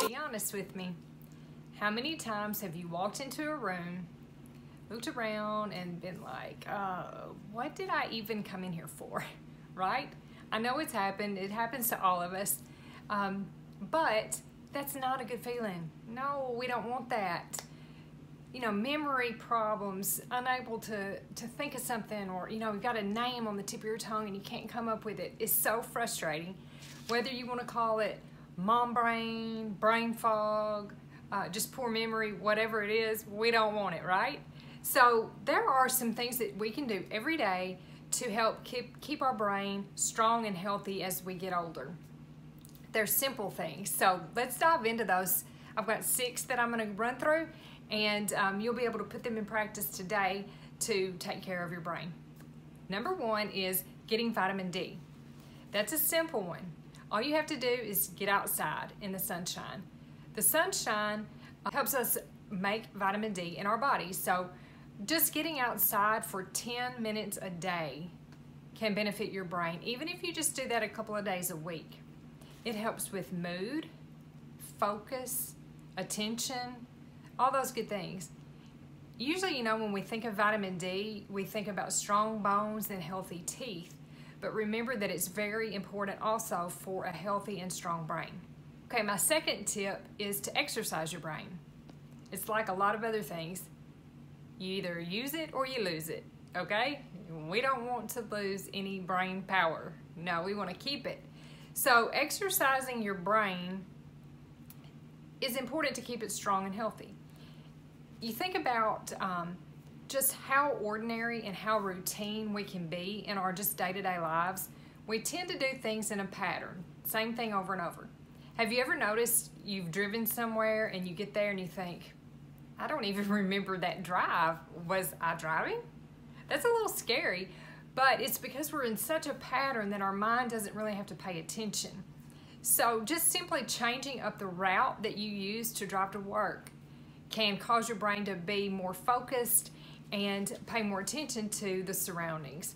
Be honest with me. How many times have you walked into a room, looked around, and been like, what did I even come in here for, right? I know it's happened. It happens to all of us. But that's not a good feeling. No, we don't want that. You know, memory problems, unable to think of something, or, you know, you've got a name on the tip of your tongue and you can't come up with it. It's so frustrating. Whether you want to call it mom brain, brain fog, just poor memory, whatever it is, we don't want it, right? So there are some things that we can do every day to help keep our brain strong and healthy as we get older. They're simple things. So let's dive into those. I've got 6 that I'm going to run through, and you'll be able to put them in practice today to take care of your brain. Number 1 is getting vitamin D. That's a simple one. All you have to do is get outside in the sunshine. The sunshine helps us make vitamin D in our bodies. So just getting outside for 10 minutes a day can benefit your brain, even if you just do that a couple of days a week. It helps with mood, focus, attention, all those good things. Usually, you know, when we think of vitamin D, we think about strong bones and healthy teeth. But remember that it's very important also for a healthy and strong brain. Okay, my second tip is to exercise your brain. It's like a lot of other things. You either use it or you lose it, okay? We don't want to lose any brain power. No, we want to keep it. So exercising your brain is important to keep it strong and healthy. You think about just how ordinary and how routine we can be in our just day-to-day lives. We tend to do things in a pattern, same thing over and over. Have you ever noticed you've driven somewhere and you get there and you think, I don't even remember that drive. Was I driving? That's a little scary, but it's because we're in such a pattern that our mind doesn't really have to pay attention. So just simply changing up the route that you use to drive to work can cause your brain to be more focused and pay more attention to the surroundings.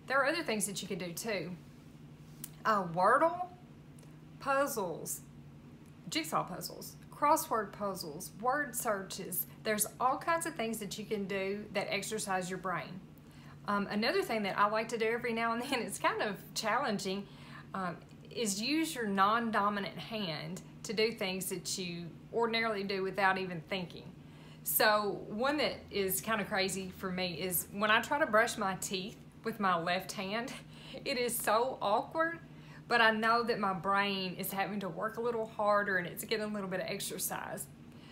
There are other things that you could do too. Wordle, puzzles, jigsaw puzzles, crossword puzzles, word searches. There's all kinds of things that you can do that exercise your brain. Another thing that I like to do every now and then, it's kind of challenging, is use your non-dominant hand to do things that you ordinarily do without even thinking. So one that is kind of crazy for me is when I try to brush my teeth with my left hand, it is so awkward, but I know that my brain is having to work a little harder and it's getting a little bit of exercise.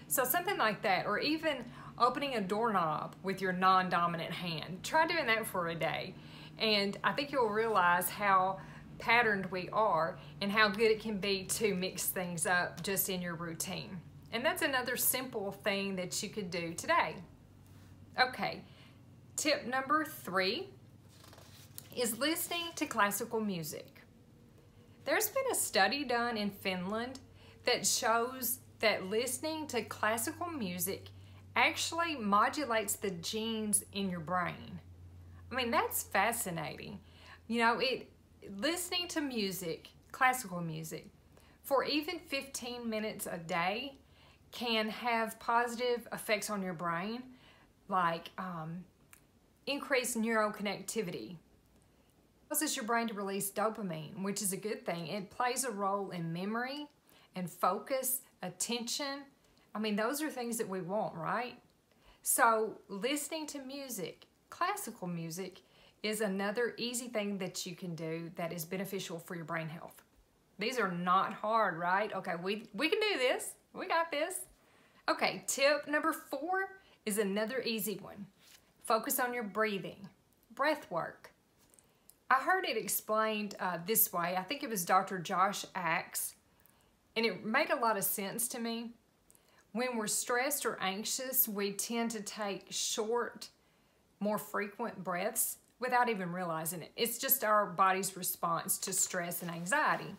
So something like that, or even opening a doorknob with your non-dominant hand. Try doing that for a day, and I think you'll realize how patterned we are and how good it can be to mix things up just in your routine. And that's another simple thing that you could do today. Okay, tip number 3 is listening to classical music. There's been a study done in Finland that shows that listening to classical music actually modulates the genes in your brain. I mean, that's fascinating. You know, listening to music, classical music, for even 15 minutes a day can have positive effects on your brain, like increased neuroconnectivity. It causes your brain to release dopamine, which is a good thing. It plays a role in memory and focus, attention. I mean, those are things that we want, right? So listening to music, classical music, is another easy thing that you can do that is beneficial for your brain health. These are not hard, right? Okay, we can do this. We got this. Okay, tip number 4 is another easy one. Focus on your breathing, breath work. I heard it explained this way. I think it was Dr. Josh Axe, and it made a lot of sense to me. When we're stressed or anxious, we tend to take short, more frequent breaths without even realizing it. It's just our body's response to stress and anxiety,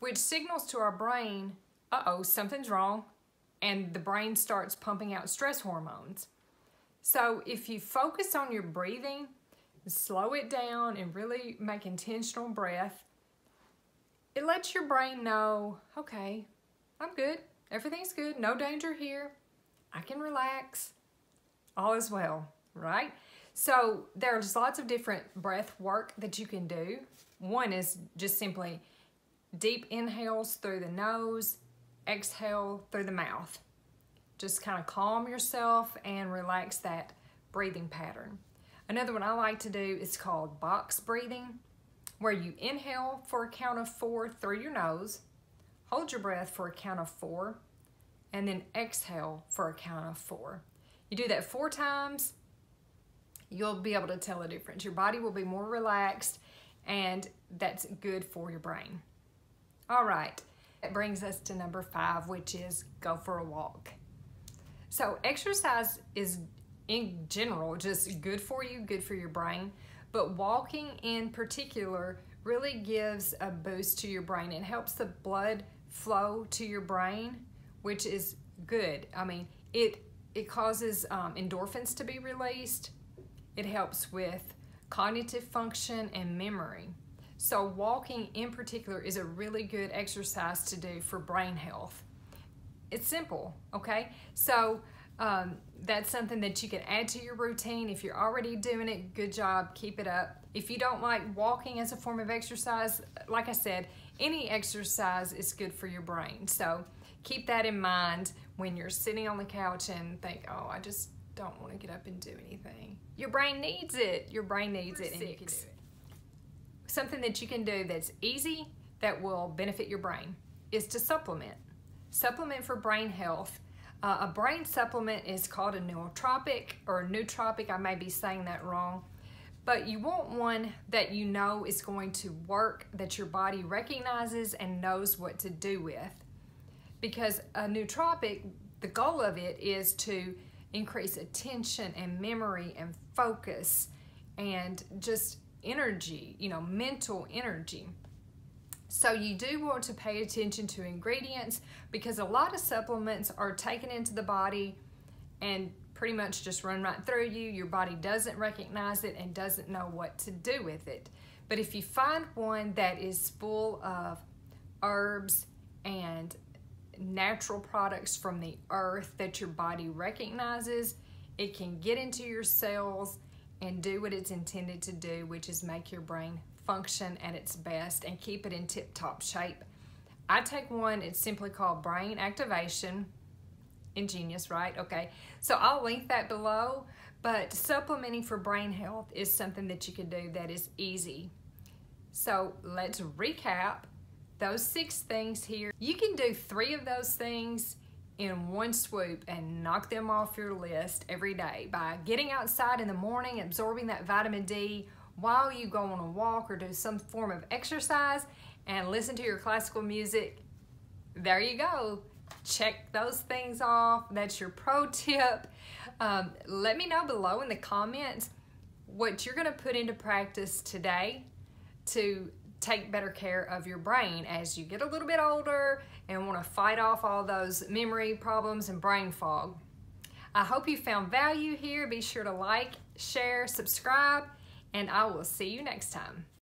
which signals to our brain, uh-oh, something's wrong, and the brain starts pumping out stress hormones. So if you focus on your breathing, slow it down, and really make intentional breath, it lets your brain know, okay, I'm good. Everything's good. No danger here. I can relax. All is well, right? So there's lots of different breath work that you can do. One is just simply deep inhales through the nose, exhale through the mouth. Just kind of calm yourself and relax that breathing pattern. Another one I like to do is called box breathing, where you inhale for a count of 4 through your nose, hold your breath for a count of 4, and then exhale for a count of 4. You do that 4 times, you'll be able to tell a difference. Your body will be more relaxed, and that's good for your brain. All right, that brings us to number 5, which is go for a walk. So exercise is in general just good for you, good for your brain, but walking in particular really gives a boost to your brain. It helps the blood flow to your brain, which is good. I mean, it causes endorphins to be released. It helps with cognitive function and memory. So walking in particular is a really good exercise to do for brain health. It's simple, okay? So that's something that you can add to your routine. If you're already doing it, good job, keep it up. If you don't like walking as a form of exercise, like I said, any exercise is good for your brain. So keep that in mind when you're sitting on the couch and think, oh, I just don't want to get up and do anything. Your brain needs it. Your brain needs it, and you can do it. Something that you can do that's easy that will benefit your brain is to supplement. Supplement for brain health. A brain supplement is called a nootropic or nootropic. I may be saying that wrong. But you want one that you know is going to work, that your body recognizes and knows what to do with. Because a nootropic, the goal of it is to increase attention and memory and focus and just energy, mental energy. So you do want to pay attention to ingredients, because a lot of supplements are taken into the body and pretty much just run right through you. Your body doesn't recognize it and doesn't know what to do with it. But if you find one that is full of herbs and natural products from the earth that your body recognizes, it can get into your cells and do what it's intended to do, which is make your brain function at its best and keep it in tip-top shape. I take one, it's simply called Brain Activation. Ingenious, right? Okay, so I'll link that below, but supplementing for brain health is something that you can do that is easy. So let's recap those 6 things here. You can do 3 of those things in one swoop and knock them off your list every day by getting outside in the morning, absorbing that vitamin D while you go on a walk or do some form of exercise, and listen to your classical music. There you go. Check those things off. That's your pro tip. Let me know below in the comments what you're going to put into practice today to take better care of your brain as you get a little bit older and want to fight off all those memory problems and brain fog. I hope you found value here. Be sure to like, share, subscribe, and I will see you next time.